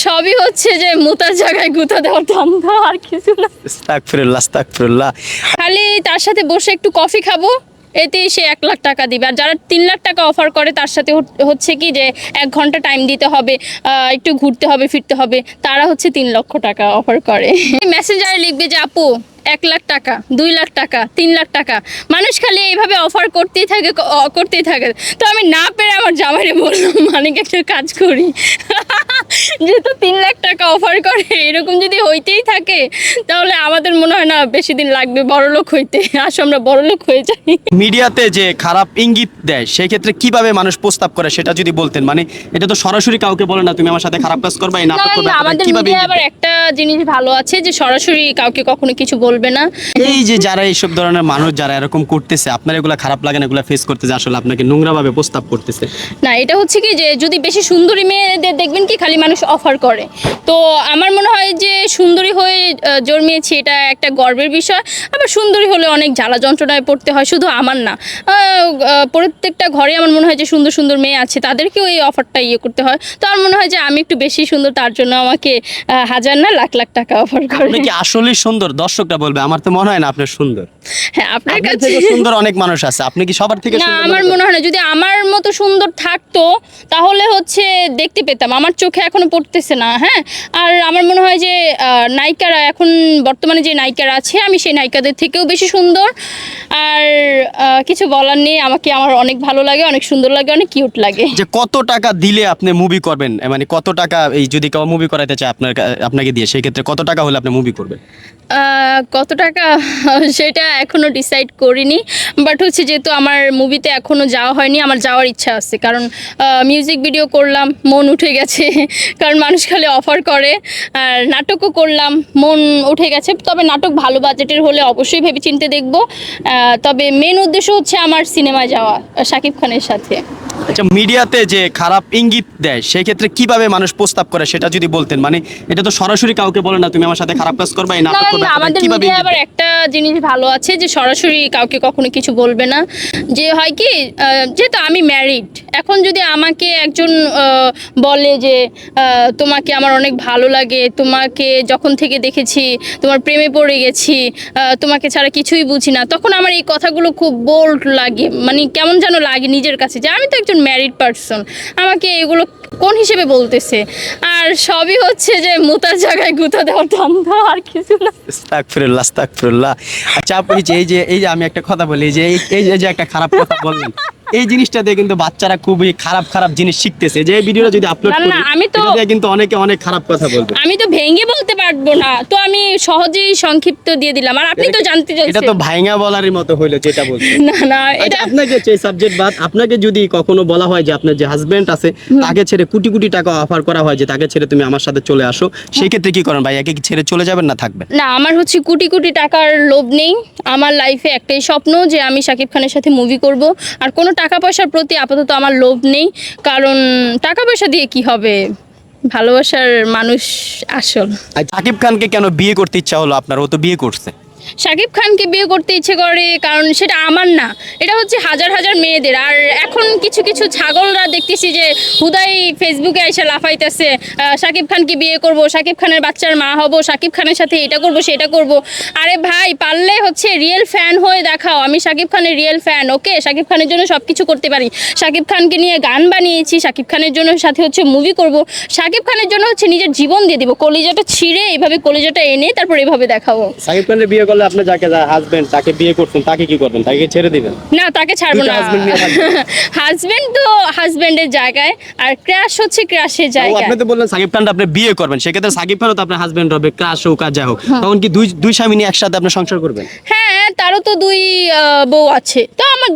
সবই হচ্ছে যে মুতার জায়গায় গুঁতা দেওয়ার ধান্দা, আর কিছু না। আস্তাগফিরুল্লাহ আস্তাগফিরুল্লাহ। খালি তার সাথে বসে একটু কফি খাবো, এতেই সে 1 লাখ টাকা দিবে। আর যারা 3 লাখ টাকা অফার করে তার সাথে হচ্ছে কি যে 1 ঘন্টা টাইম দিতে হবে, একটু ঘুরতে হবে ফিরতে হবে, তারা হচ্ছে 3 লক্ষ টাকা অফার করে। মেসেঞ্জারে লিখবে যে আপু 1 লাখ টাকা, 2 লাখ টাকা, 3 লাখ টাকা, মানুষ খালি এইভাবে অফার করতেই থাকে করতেই থাকে। তো আমি না পেরে আমার জামাইরে বললাম মানে একটা কাজ করি, যেহেতু 3 লাখ টাকা অফার করে, এরকম যদি হইতেই থাকে তাহলে আমাদের মনে হয় না বেশি দিন লাগবে বড়লোক হইতে। আসো আমরা বড়লোক হয়ে যাই। মিডিয়াতে যে খারাপ ইঙ্গিত দেয় সেই ক্ষেত্রে কিভাবে মানুষ প্রস্তাব করে সেটা যদি বলতেন। মানে এটা তো সরাসরি কাউকে বলে না তুমি আমার সাথে খারাপ কাজ করবে, এই নাটক করবে, আমাদের কিভাবে মিডিয়া আবার একটা জিনিস ভালো আছে যে সরাসরি কাউকে কখনো কিছু বলবে না। এই যে যারা এইসব ধরনের মানুষ যারা এরকম করতেছে, আপনার এগুলা খারাপ লাগে না এগুলা ফেস করতেছে, আসলে আপনাকে নোংরা ভাবে প্রস্তাব করতেছে? না, এটা হচ্ছে কি যে যদি বেশি সুন্দরী মেয়েদের দেখবেন কি খালি মানুষ অফার করে। তো আমার মনে হয় যে সুন্দরী হয়ে জন্মেছি এটা একটা গর্বের বিষয়। আবার সুন্দরী হলে অনেক জ্বালা যন্ত্রণায় পড়তে হয়, শুধু আমার না, প্রত্যেকটা ঘরে আমার মনে হয় যে সুন্দর সুন্দর মেয়ে আছে, তাদেরকেও এই অফারটা করতে হয়। তো আমার মনে হয় যে আমি একটু বেশি সুন্দর, তার জন্য আমাকে হাজার না লাখ লাখ টাকা অফার করে। আপনি কি আসলেই সুন্দর? দর্শকরা বলবে, আমার তো মনে হয় না আপনি সুন্দর। হ্যাঁ, আপনার আপনার কাছে থেকে সুন্দর অনেক মানুষ আছে, আপনি কি সবার থেকে না, সুন্দর? আমার মনে হয় না। যদি আমার মতো সুন্দর থাকতো তাহলে হচ্ছে দেখতে পেতাম, আমার চোখে এখনো পড়তেছে না। হ্যাঁ, আর আমার মনে হয় যে নায়িকারা এখন বর্তমানে যে নায়িকারা আছে, আমি সেই নায়িকাদের থেকেও বেশি সুন্দর। আর কিছু বলার নেই, আমাকে আমার অনেক ভালো লাগে, অনেক সুন্দর লাগে, অনেক কিউট লাগে। যে কত টাকা দিলে আপনি মুভি করবেন, মানে কত টাকা, এই যদি কেউ মুভি করাইতে চায় আপনাকে দিয়ে, সেই ক্ষেত্রে কত টাকা হলে আপনি মুভি করবেন? কত টাকা সেটা এখনও ডিসাইড করিনি, বাট হচ্ছে যেহেতু আমার মুভিতে এখনও যাওয়া হয়নি, আমার যাওয়ার ইচ্ছা আছে। কারণ মিউজিক ভিডিও করলাম, মন উঠে গেছে, কারণ মানুষ খালি অফার করে। আর নাটকও করলাম, মন উঠে গেছে। তবে নাটক ভালো বাজেটের হলে অবশ্যই ভেবেচিন্তে দেখব। তবে মেন উদ্দেশ্য হচ্ছে আমার সিনেমায় যাওয়া শাকিব খানের সাথে। আচ্ছা, মিডিয়াতে যে খারাপ ইঙ্গিত দেয় সেই ক্ষেত্রে কিভাবে মানুষ প্রস্তাব করে সেটা যদি বলতেন। মানে এটা তো সরাসরি কাউকে বলে না তুমি আমার সাথে খারাপ কাজ করবে, এই নাটক করবে, আমাদের কিভাবে মিডিয়া আবার একটা জিনিস ভালো আছে যে সরাসরি কাউকে কখনো কিছু বলবে না। যে হয় কি, যেহেতু আমি ম্যারিড, এখন যদি আমাকে একজন বলে যে তোমাকে আমার অনেক ভালো লাগে, তোমাকে যখন থেকে দেখেছি তোমার প্রেমে পড়ে গেছি, তোমাকে ছাড়া কিছুই বুঝি না, তখন আমার এই কথাগুলো খুব বোল্ড লাগে। মানে কেমন যেন লাগে নিজের কাছে যে আমি তো একজন ম্যারিড পারসন, আমাকে এগুলো কোন হিসেবে বলতেছে। আর সবই হচ্ছে যে মুতার জায়গায় গুঁতা দেওয়ার ধান্দা, আর কিছু না। আস্তাগফিরুল্লাহ আস্তাগফিরুল্লাহ। আচ্ছা আপু, এই যে আমি একটা কথা বলি, এই যে একটা খারাপ কথা বললেন, এই জিনিসটা দিয়ে কিন্তু বাচ্চারা খুবই খারাপ খারাপ জিনিস শিখতেছে। যে এই ভিডিওটা যদি আপলোড করি, আমি তো এটা দিয়ে কিন্তু অনেকে অনেক খারাপ কথা বলবে। আমি তো ভেঙে বলতে পারবো না, তো আমি সহজেই সংক্ষিপ্ত দিয়ে দিলাম। আর আপনি তো জানতে চাইছেন, এটা তো ভাইঙ্গা বলারই মতো হইলো যেটা বলছেন। না না, এটা আপনাকে এই সাবজেক্ট বাদ, আপনাকে যদি কখনো বলা হয় যে আপনার যে হাজবেন্ড আছে তাকে ছেড়ে কোটি কোটি টাকা অফার করা হয় যে তাকে ছেড়ে তুমি আমার সাথে চলে আসো, সেই ক্ষেত্রে কি করেন? ভাইয়াকে কি ছেড়ে চলে যাবেন না থাকবেন? না, আমার হচ্ছে কোটি কোটি টাকার লোভ নেই। আমার লাইফে একটাই স্বপ্ন যে আমি শাকিব খানের সাথে মুভি করব। আর কোনো টাকা পয়সার প্রতি আপাতত আমার লোভ নেই, কারণ টাকা পয়সা দিয়ে কি হবে, ভালোবাসার মানুষ আসল। শাকিব খানকে কেন বিয়ে করতে ইচ্ছা হলো আপনার? ও তো বিয়ে করছে। শাকিব খানকে বিয়ে করতে ইচ্ছে করে কারণ সেটা আমার না, এটা হচ্ছে হাজার হাজার মেয়েদের। আর এখন কিছু কিছু ছাগলরা দেখতেছি যে হুদাই ফেসবুকে এসে লাফাইতেছে, শাকিব খানকে বিয়ে করব, শাকিব খানের বাচ্চার মা হব, শাকিব খানের সাথে এটা করব সেটা করব। আরে ভাই, পারলে হচ্ছে রিয়েল ফ্যান হয়ে দেখাও। আমি শাকিব খানের রিয়েল ফ্যান, ওকে? শাকিব খানের জন্য সব কিছু করতে পারি। শাকিব খানকে নিয়ে গান বানিয়েছি, শাকিব খানের জন্য সাথে হচ্ছে মুভি করব, শাকিব খানের জন্য হচ্ছে নিজের জীবন দিয়ে দিব। কলিজাটা ছিঁড়ে এইভাবে কলিজাটা এনে তারপর এইভাবে দেখাবো। শাকিব খানের বিয়ে করলে আপনি যাকে হাজবেন্ড তাকে বিয়ে করছেন তাকে কি করবেন? তাকে ছেড়ে দিবেন? না, তাকে ছাড়বো না। হাজবেন্ড তো হাজবেন্ডের জায়গায়, আর ক্রাশ হচ্ছে ক্রাশের জায়গায়। আপনি তো বললেন শাকিব খানটা আপনি বিয়ে করবেন, সেক্ষেত্রে শাকিব খানও তো আপনার হাজবেন্ড হবে, ক্রাশ হোক আর যাই হোক, তখন কি দুই স্বামী নিয়ে একসাথে আপনি সংসার করবেন? হ্যাঁ, তারও তো 2 বউ আছে, তো আমার